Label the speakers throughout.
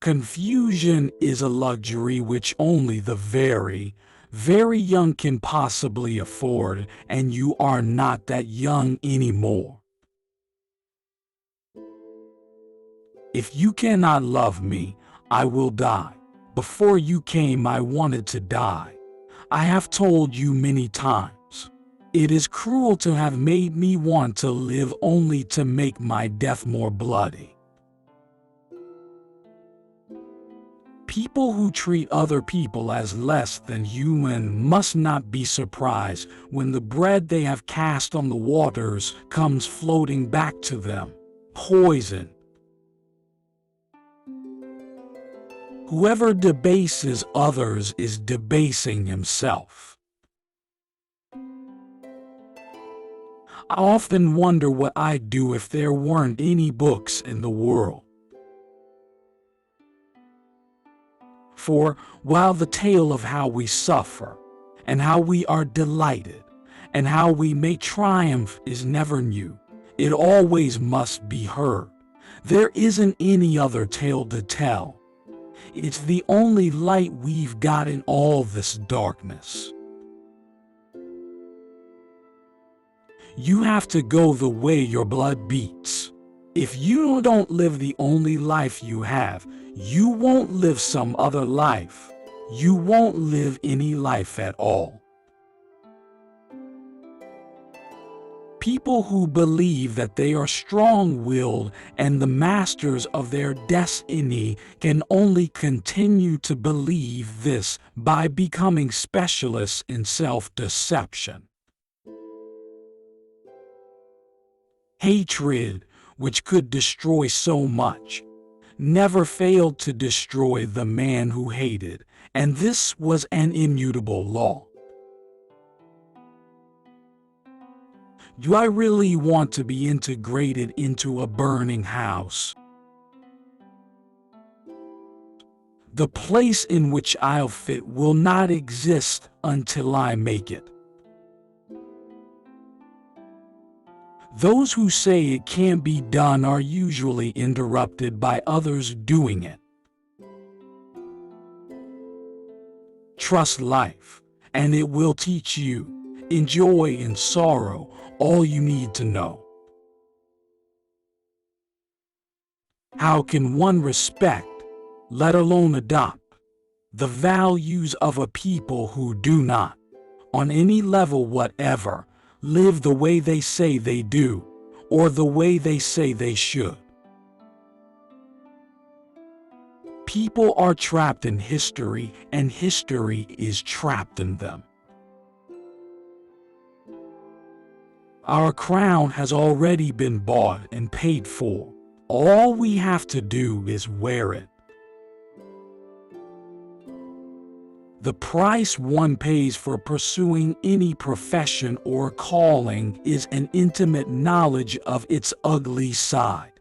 Speaker 1: Confusion is a luxury which only the very, very young can possibly afford, and you are not that young anymore. If you cannot love me, I will die. Before you came, I wanted to die. I have told you many times. It is cruel to have made me want to live only to make my death more bloody. People who treat other people as less than human must not be surprised when the bread they have cast on the waters comes floating back to them, poison. Whoever debases others is debasing himself. I often wonder what I'd do if there weren't any books in the world. For while the tale of how we suffer, and how we are delighted, and how we may triumph is never new, it always must be heard. There isn't any other tale to tell. It's the only light we've got in all this darkness. You have to go the way your blood beats. If you don't live the only life you have, you won't live some other life. You won't live any life at all. People who believe that they are strong-willed and the masters of their destiny can only continue to believe this by becoming specialists in self-deception. Hatred, which could destroy so much, never failed to destroy the man who hated, and this was an immutable law. Do I really want to be integrated into a burning house? The place in which I'll fit will not exist until I make it. Those who say it can't be done are usually interrupted by others doing it. Trust life, and it will teach you, in joy and sorrow, all you need to know. How can one respect, let alone adopt, the values of a people who do not, on any level whatever, live the way they say they do, or the way they say they should? People are trapped in history, and history is trapped in them. Our crown has already been bought and paid for. All we have to do is wear it. The price one pays for pursuing any profession or calling is an intimate knowledge of its ugly side.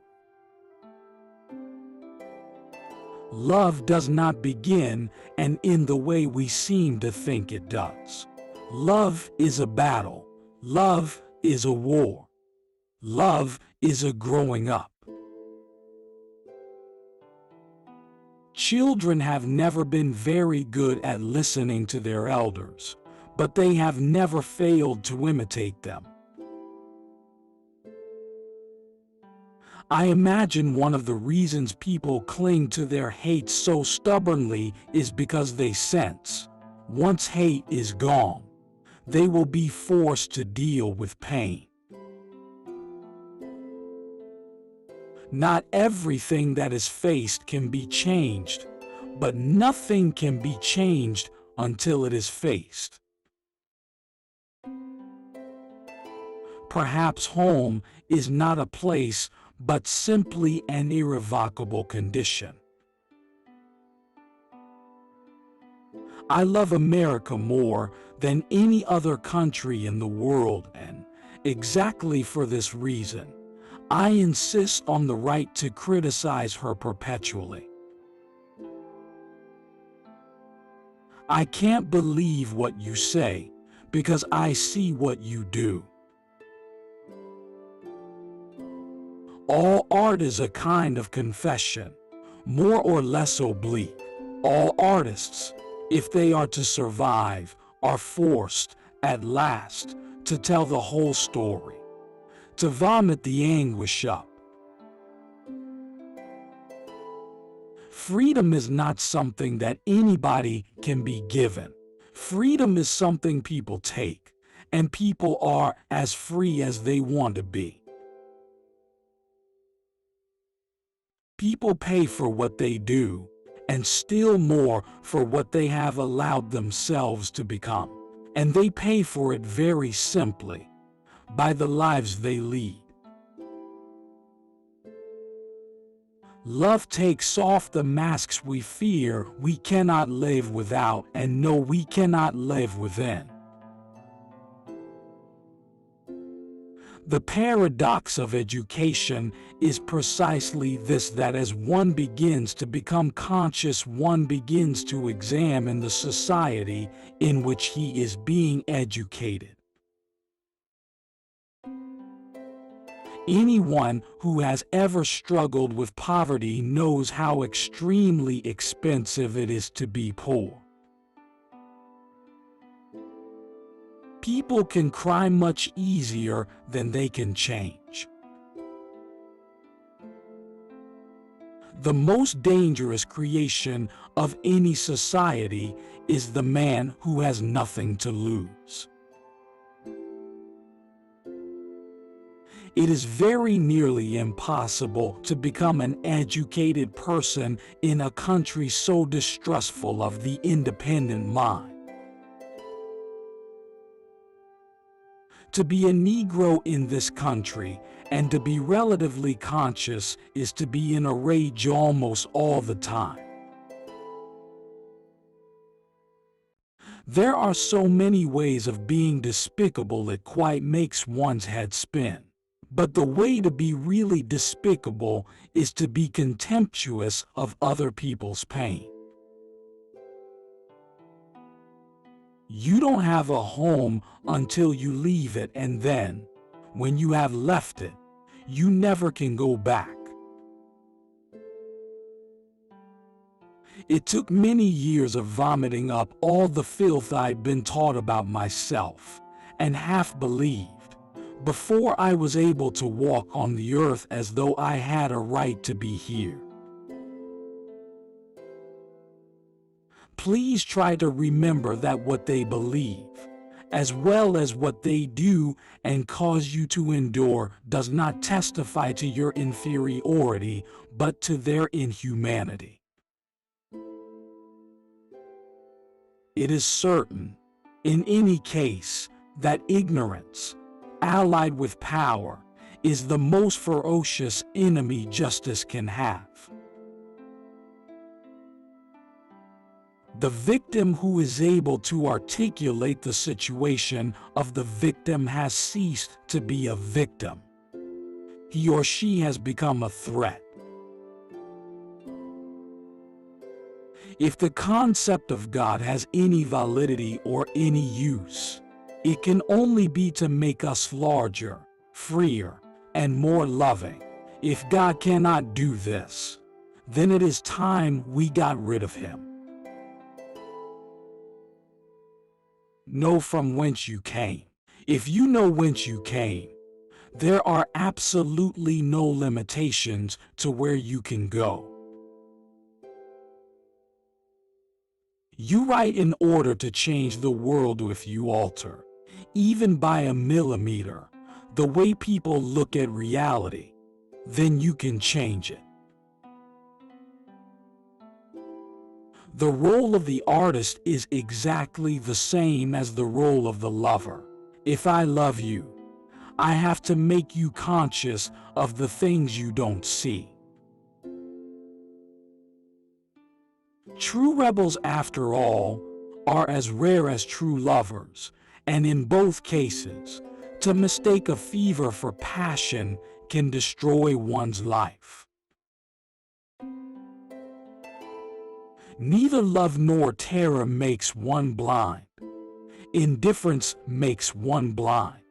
Speaker 1: Love does not begin and end the way we seem to think it does. Love is a battle. Love is a war. Love is a growing up. Children have never been very good at listening to their elders, but they have never failed to imitate them. I imagine one of the reasons people cling to their hate so stubbornly is because they sense, once hate is gone, they will be forced to deal with pain. Not everything that is faced can be changed, but nothing can be changed until it is faced. Perhaps home is not a place, but simply an irrevocable condition. I love America more than any other country in the world, and exactly for this reason, I insist on the right to criticize her perpetually. I can't believe what you say because I see what you do. All art is a kind of confession. more or less oblique. All artists, if they are to survive, are forced, at last, to tell the whole story, to vomit the anguish up. Freedom is not something that anybody can be given. Freedom is something people take, and people are as free as they want to be. People pay for what they do, and still more for what they have allowed themselves to become. And they pay for it very simply, by the lives they lead. Love takes off the masks we fear we cannot live without and know we cannot live within. The paradox of education is precisely this, that as one begins to become conscious, one begins to examine the society in which he is being educated. Anyone who has ever struggled with poverty knows how extremely expensive it is to be poor. People can cry much easier than they can change. The most dangerous creation of any society is the man who has nothing to lose. It is very nearly impossible to become an educated person in a country so distrustful of the independent mind. To be a Negro in this country and to be relatively conscious is to be in a rage almost all the time. There are so many ways of being despicable it quite makes one's head spin. But the way to be really despicable is to be contemptuous of other people's pain. You don't have a home until you leave it, and then, when you have left it, you never can go back. It took many years of vomiting up all the filth I'd been taught about myself, and half believed, before I was able to walk on the earth as though I had a right to be here. Please try to remember that what they believe, as well as what they do and cause you to endure, does not testify to your inferiority, but to their inhumanity. It is certain, in any case, that ignorance, allied with power, is the most ferocious enemy justice can have. The victim who is able to articulate the situation of the victim has ceased to be a victim. He or she has become a threat. If the concept of God has any validity or any use, it can only be to make us larger, freer, and more loving. If God cannot do this, then it is time we got rid of him. Know from whence you came. If you know whence you came, there are absolutely no limitations to where you can go. You write in order to change the world. If you alter, even by a millimeter, the way people look at reality, then you can change it. The role of the artist is exactly the same as the role of the lover. If I love you, I have to make you conscious of the things you don't see. True rebels, after all, are as rare as true lovers, and in both cases, to mistake a fever for passion can destroy one's life. Neither love nor terror makes one blind. Indifference makes one blind.